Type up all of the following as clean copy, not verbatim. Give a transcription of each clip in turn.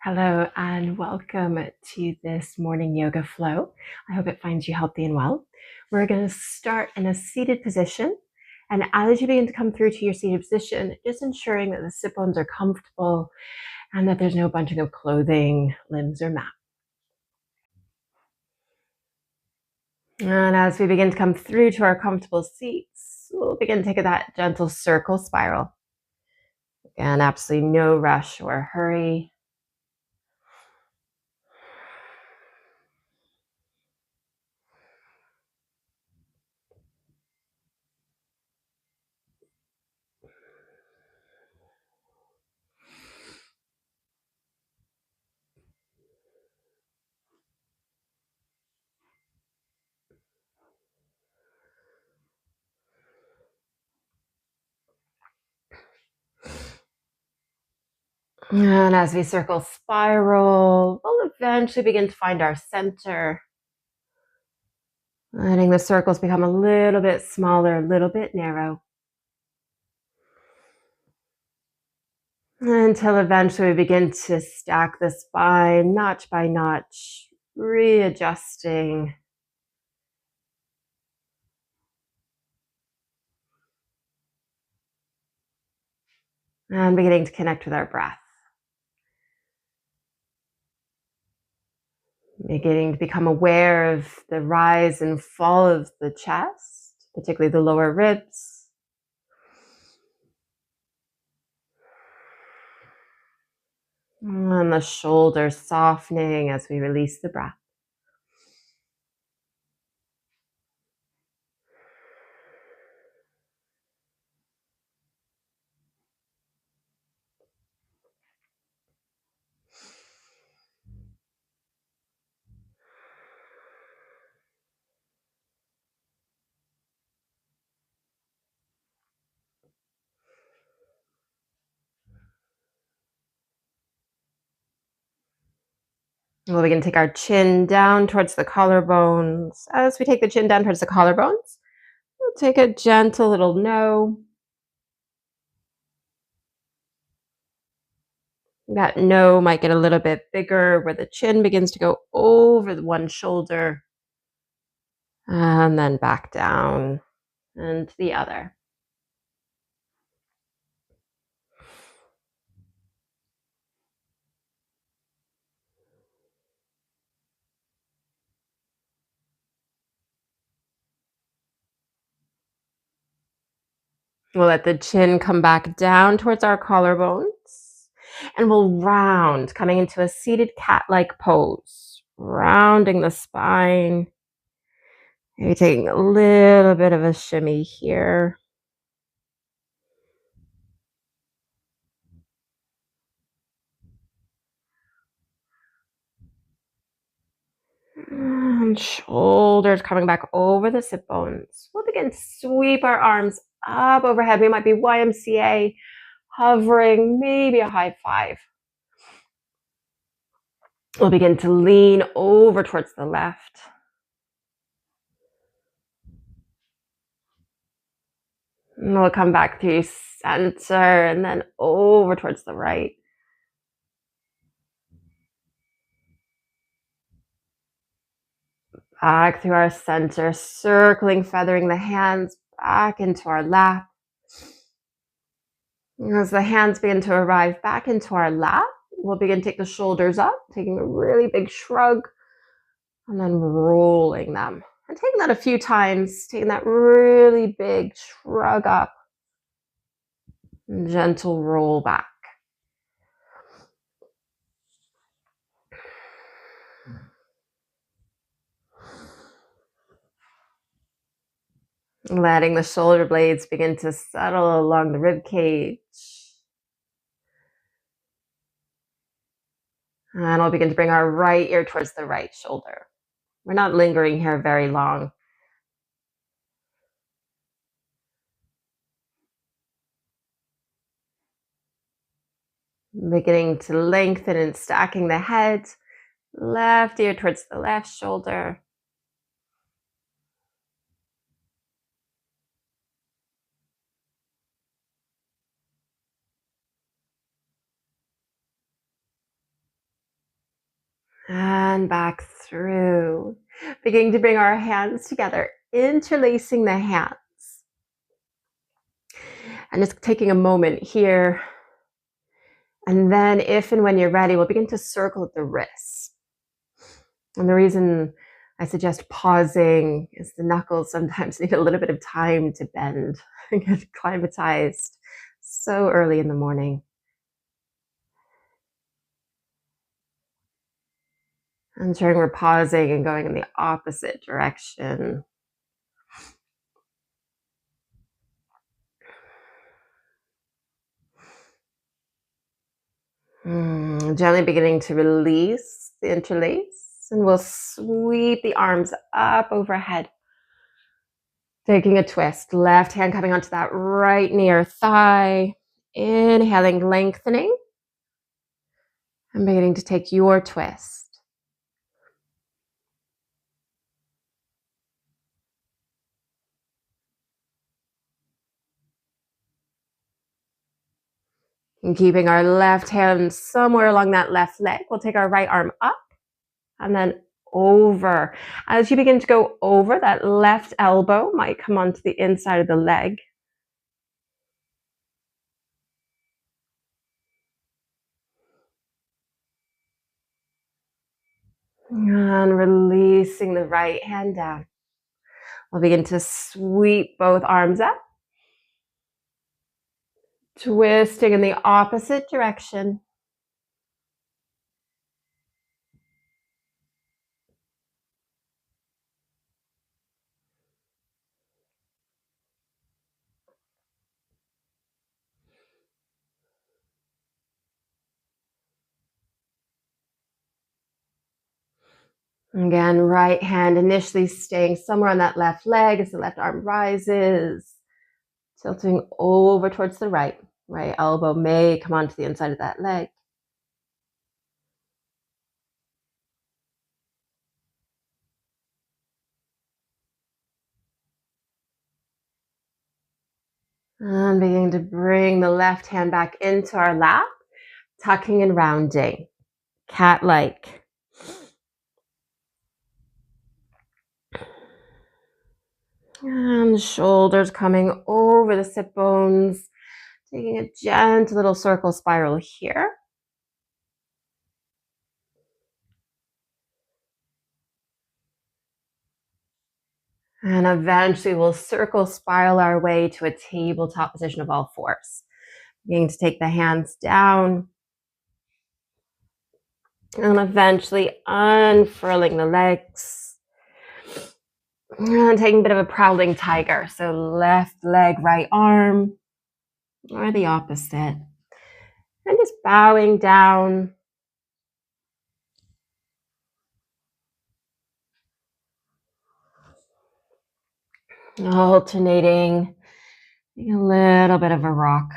Hello and welcome to this morning yoga flow. I hope it finds you healthy and well. We're going to start in a seated position. And as you begin to come through to your seated position, just ensuring that the sit bones are comfortable and that there's no bunching of clothing, limbs, or mat. And as we begin to come through to our comfortable seats, we'll begin to take that gentle circle spiral. Again, absolutely no rush or hurry. And as we circle spiral, we'll eventually begin to find our center. Letting the circles become a little bit smaller, a little bit narrow. Until eventually we begin to stack the spine, notch by notch, readjusting. And beginning to connect with our breath. Beginning to become aware of the rise and fall of the chest, particularly the lower ribs. And the shoulders softening as we release the breath. We'll begin to take our chin down towards the collarbones. As we take the chin down towards the collarbones, we'll take a gentle little no. That no might get a little bit bigger where the chin begins to go over the one shoulder and then back down and to the other. We'll let the chin come back down towards our collarbones and we'll round, coming into a seated cat-like pose, rounding the spine. Maybe taking a little bit of a shimmy here. And shoulders coming back over the sit bones. We'll begin to sweep our arms up overhead. We might be YMCA, hovering, maybe a high five. We'll begin to lean over towards the left. And we'll come back through center and then over towards the right. Back through our center, circling, feathering the hands back into our lap. As the hands begin to arrive back into our lap, we'll begin to take the shoulders up, taking a really big shrug, and then rolling them. And taking that a few times, taking that really big shrug up, and gentle roll back. Letting the shoulder blades begin to settle along the rib cage. And we'll begin to bring our right ear towards the right shoulder. We're not lingering here very long. Beginning to lengthen and stacking the head. Left ear towards the left shoulder. And back through. Beginning to bring our hands together, interlacing the hands. And just taking a moment here. And then if and when you're ready, we'll begin to circle the wrists. And the reason I suggest pausing is the knuckles sometimes need a little bit of time to bend and get acclimatized so early in the morning. Ensuring we're pausing and going in the opposite direction. Gently beginning to release the interlace, and we'll sweep the arms up overhead. Taking a twist, left hand coming onto that right near thigh. Inhaling, lengthening. And beginning to take your twist. And keeping our left hand somewhere along that left leg, we'll take our right arm up and then over. As you begin to go over, that left elbow might come onto the inside of the leg. And releasing the right hand down. We'll begin to sweep both arms up. Twisting in the opposite direction. Again, right hand initially staying somewhere on that left leg as the left arm rises, tilting over towards the right. Right elbow may come onto the inside of that leg. And beginning to bring the left hand back into our lap, tucking and rounding, cat-like. And the shoulders coming over the sit bones, taking a gentle little circle spiral here. And eventually we'll circle spiral our way to a tabletop position of all fours. Beginning to take the hands down. And eventually unfurling the legs. And taking a bit of a prowling tiger. So left leg, right arm, or the opposite. And just bowing down. Alternating, being a little bit of a rock.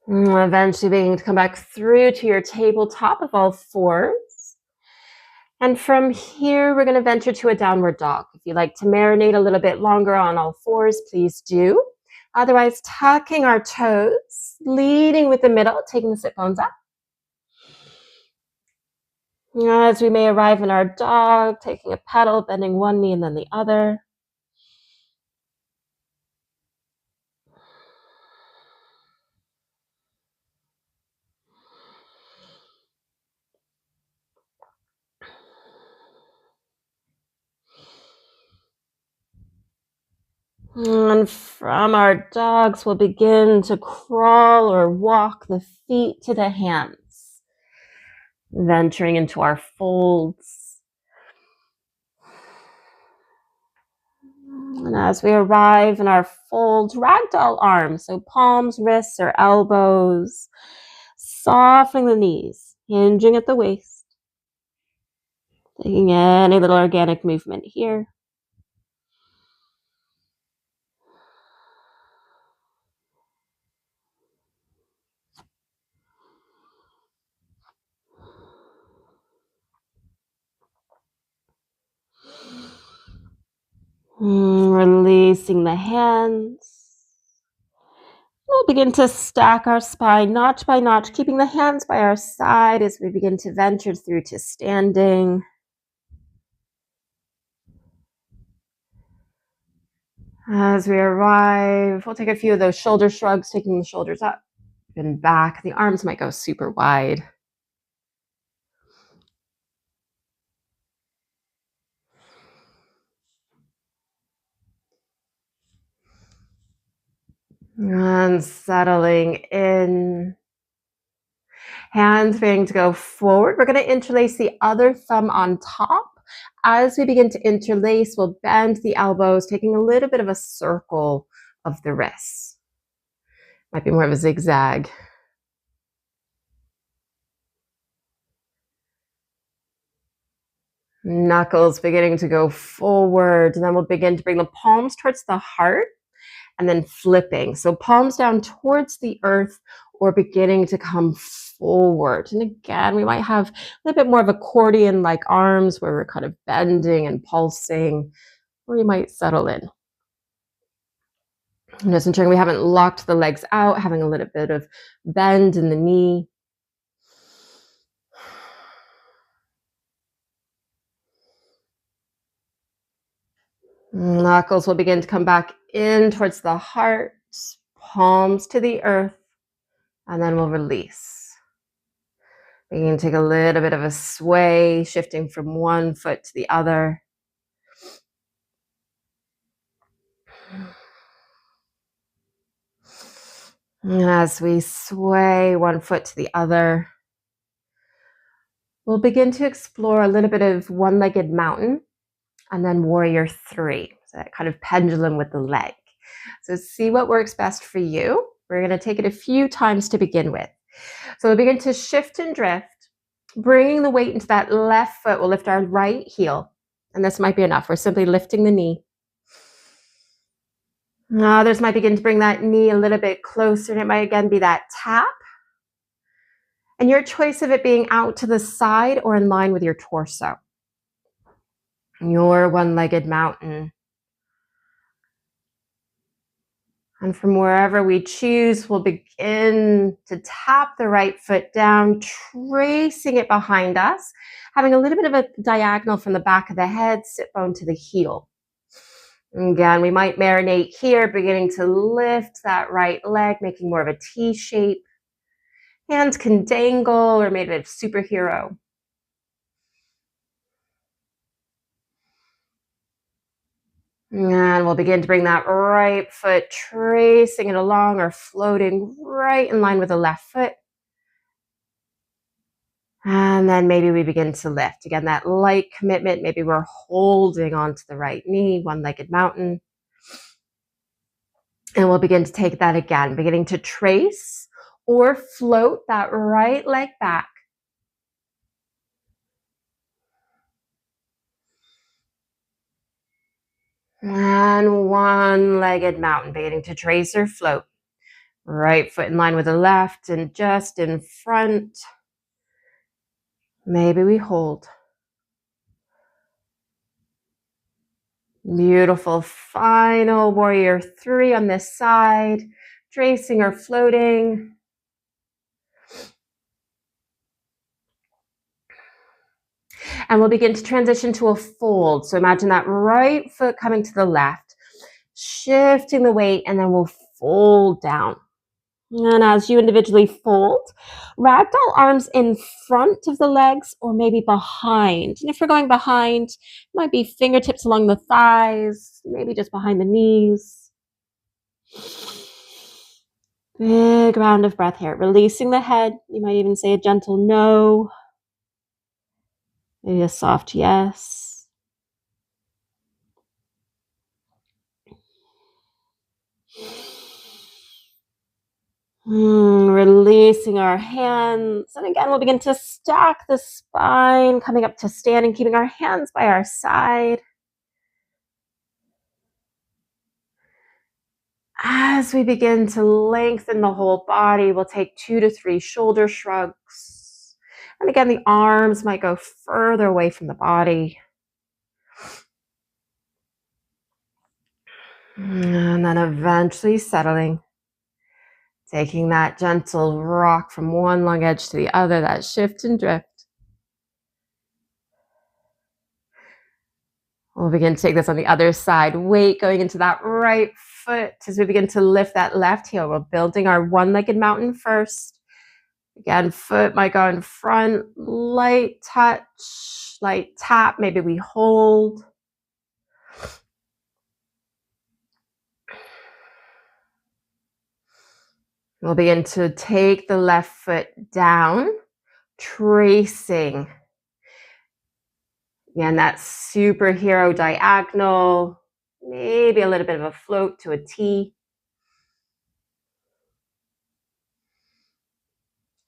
Eventually beginning to come back through to your tabletop of all fours. And from here, we're going to venture to a downward dog. If you like to marinate a little bit longer on all fours, please do. Otherwise, tucking our toes, leading with the middle, taking the sit bones up. As we may arrive in our dog, taking a pedal, bending one knee and then the other. And from our dogs, we'll begin to crawl or walk the feet to the hands, venturing into our folds. And as we arrive in our folds, ragdoll arms, so palms, wrists, or elbows, softening the knees, hinging at the waist, taking any little organic movement here. Releasing the hands. We'll begin to stack our spine notch by notch, keeping the hands by our side as we begin to venture through to standing. As we arrive, we'll take a few of those shoulder shrugs, taking the shoulders up and back. The arms might go super wide. And settling in. Hands beginning to go forward. We're going to interlace the other thumb on top. As we begin to interlace, we'll bend the elbows, taking a little bit of a circle of the wrists. Might be more of a zigzag. Knuckles beginning to go forward, and then we'll begin to bring the palms towards the heart and then flipping. So palms down towards the earth or beginning to come forward. And again, we might have a little bit more of accordion-like arms where we're kind of bending and pulsing, or you might settle in. And just ensuring we haven't locked the legs out, having a little bit of bend in the knee. Knuckles will begin to come back in towards the heart, palms to the earth, and then we'll release. We can take a little bit of a sway, shifting from one foot to the other. And as we sway one foot to the other, we'll begin to explore a little bit of one-legged mountain and then warrior three. So that kind of pendulum with the leg. So see what works best for you. We're going to take it a few times to begin with. So we'll begin to shift and drift, bringing the weight into that left foot. We'll lift our right heel, and this might be enough. We're simply lifting the knee. Others might begin to bring that knee a little bit closer, and it might again be that tap. And your choice of it being out to the side or in line with your torso. Your one-legged mountain. And from wherever we choose, we'll begin to tap the right foot down, tracing it behind us, having a little bit of a diagonal from the back of the head, sit bone to the heel. Again, we might marinate here, beginning to lift that right leg, making more of a T shape. Hands can dangle or made of superhero. And we'll begin to bring that right foot, tracing it along or floating right in line with the left foot. And then maybe we begin to lift. Again, that light commitment. Maybe we're holding onto the right knee, one-legged mountain. And we'll begin to take that again, beginning to trace or float that right leg back. And one-legged mountain, beginning to trace or float. Right foot in line with the left and just in front. Maybe we hold. Beautiful. Final warrior three on this side, tracing or floating. And we'll begin to transition to a fold. So imagine that right foot coming to the left, shifting the weight, and then we'll fold down. And as you individually fold, ragdoll arms in front of the legs or maybe behind. And if we're going behind, it might be fingertips along the thighs, maybe just behind the knees. Big round of breath here. Releasing the head. You might even say a gentle no. Maybe a soft yes. Releasing our hands. And again, we'll begin to stack the spine, coming up to standing, keeping our hands by our side. As we begin to lengthen the whole body, we'll take 2 to 3 shoulder shrugs. And again, the arms might go further away from the body. And then eventually settling, taking that gentle rock from one long edge to the other, that shift and drift. We'll begin to take this on the other side. Weight going into that right foot as we begin to lift that left heel. We're building our one-legged mountain first. Again, foot might go in front, light touch, light tap. Maybe we hold. We'll begin to take the left foot down, tracing. Again, that superhero diagonal, maybe a little bit of a float to a T.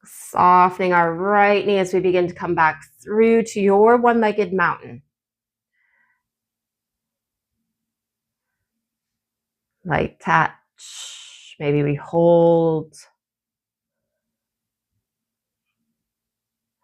Softening our right knee as we begin to come back through to your one-legged mountain. Light touch, maybe we hold.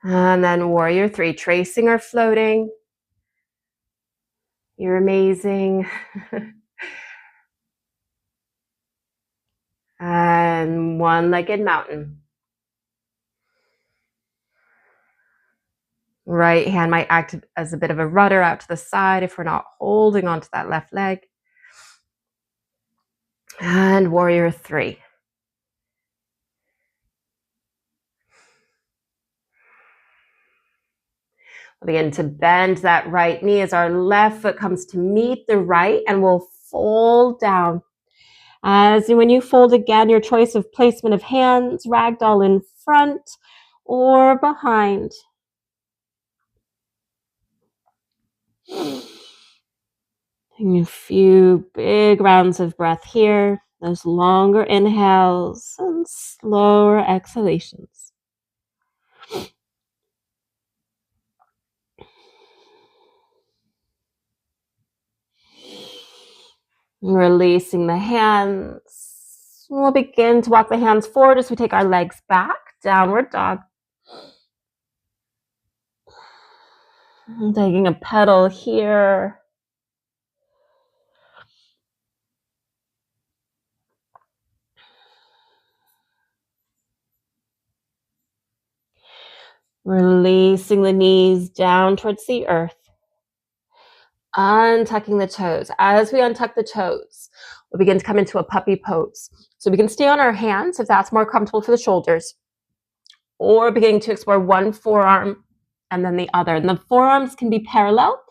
And then warrior three, tracing or floating. You're amazing. And one-legged mountain. Right hand might act as a bit of a rudder out to the side if we're not holding onto that left leg. And warrior three. We'll begin to bend that right knee as our left foot comes to meet the right, and we'll fold down. As when you fold again, your choice of placement of hands, ragdoll in front or behind. Taking a few big rounds of breath here, those longer inhales and slower exhalations. Releasing the hands. We'll begin to walk the hands forward as we take our legs back, downward dog. Taking a pedal here. Releasing the knees down towards the earth. Untucking the toes. As we untuck the toes, we'll begin to come into a puppy pose. So we can stay on our hands if that's more comfortable for the shoulders, or beginning to explore one forearm and then the other. And the forearms can be parallel.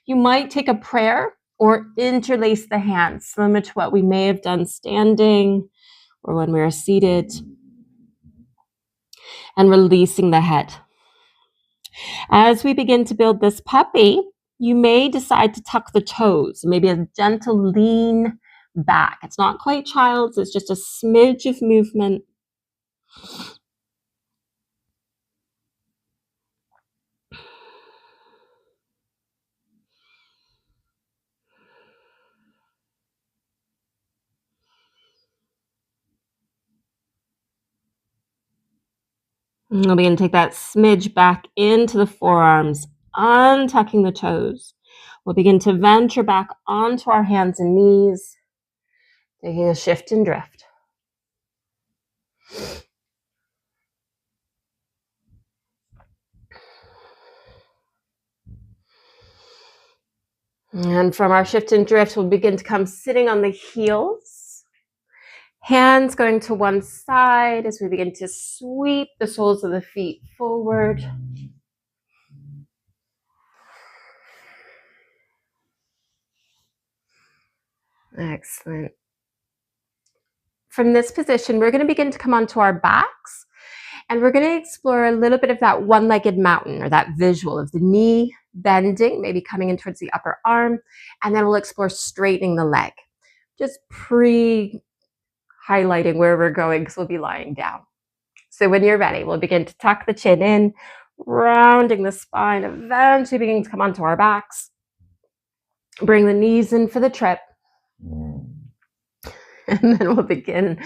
You might take a prayer or interlace the hands, similar to what we may have done standing or when we are seated. And releasing the head. As we begin to build this puppy, you may decide to tuck the toes, maybe a gentle lean back. It's not quite child's, it's just a smidge of movement. And we'll begin to take that smidge back into the forearms, untucking the toes. We'll begin to venture back onto our hands and knees, taking a shift and drift. And from our shift and drift, we'll begin to come sitting on the heels. Hands going to one side as we begin to sweep the soles of the feet forward. Excellent. From this position, we're going to begin to come onto our backs, and we're going to explore a little bit of that one-legged mountain, or that visual of the knee bending, maybe coming in towards the upper arm, and then we'll explore straightening the leg, just highlighting where we're going because we'll be lying down. So when you're ready, we'll begin to tuck the chin in, rounding the spine, eventually beginning to come onto our backs. Bring the knees in for the trip. And then we'll begin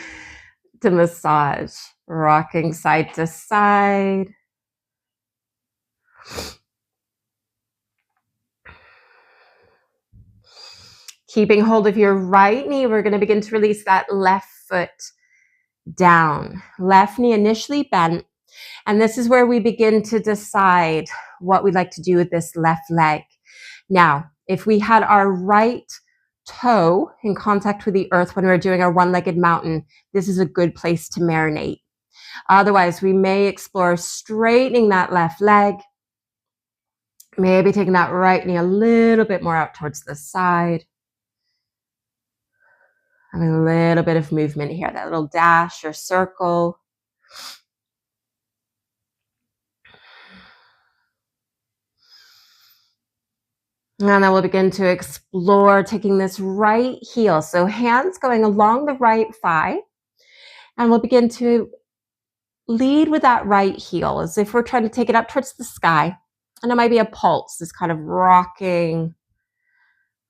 to massage, rocking side to side. Keeping hold of your right knee, we're going to begin to release that left foot down. Left knee initially bent. And this is where we begin to decide what we'd like to do with this left leg. Now, if we had our right toe in contact with the earth when we were doing our one-legged mountain, this is a good place to marinate. Otherwise, we may explore straightening that left leg, maybe taking that right knee a little bit more out towards the side. Having a little bit of movement here, that little dash or circle. And then we'll begin to explore taking this right heel. So hands going along the right thigh. And we'll begin to lead with that right heel as if we're trying to take it up towards the sky. And it might be a pulse, this kind of rocking.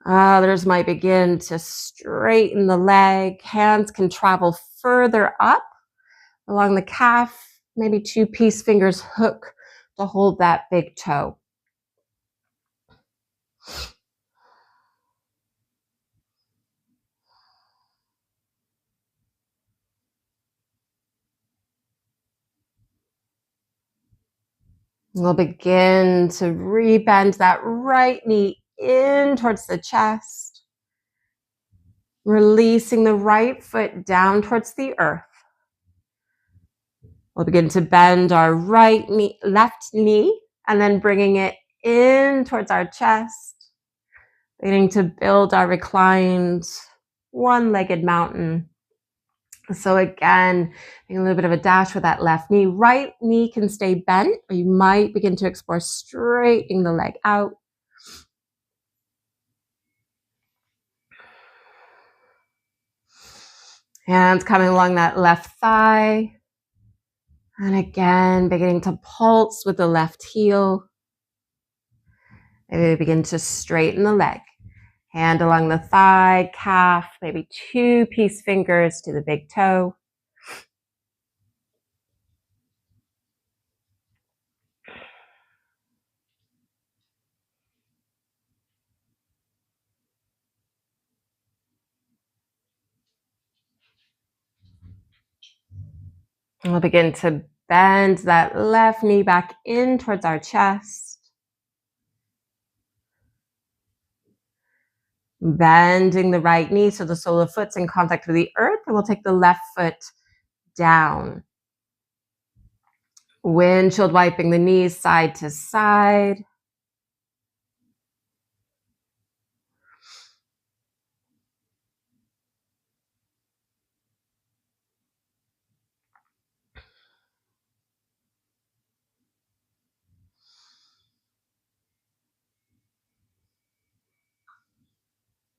Others might begin to straighten the leg. Hands can travel further up along the calf. Maybe 2 peace fingers hook to hold that big toe. We'll begin to rebend that right knee in towards the chest, releasing the right foot down towards the earth. We'll begin to bend our right knee, left knee, and then bringing it in towards our chest, beginning to build our reclined one-legged mountain. So again, a little bit of a dash with that left knee. Right knee can stay bent, or you might begin to explore straightening the leg out. Hands coming along that left thigh. And again, beginning to pulse with the left heel. Maybe begin to straighten the leg. Hand along the thigh, calf, maybe 2 peace fingers to the big toe. And we'll begin to bend that left knee back in towards our chest. Bending the right knee so the sole of the foot's in contact with the earth, and we'll take the left foot down. Windshield wiping the knees side to side.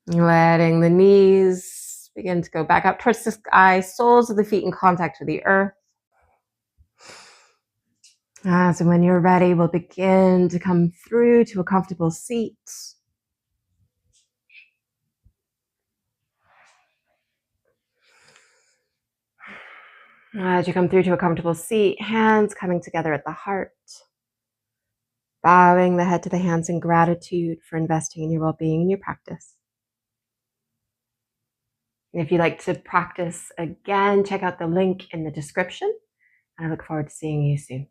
Letting the knees begin to go back up towards the sky, soles of the feet in contact with the earth. So when you're ready, we'll begin to come through to a comfortable seat. As you come through to a comfortable seat, hands coming together at the heart. Bowing the head to the hands in gratitude for investing in your well-being and your practice. And if you'd like to practice again, check out the link in the description. I look forward to seeing you soon.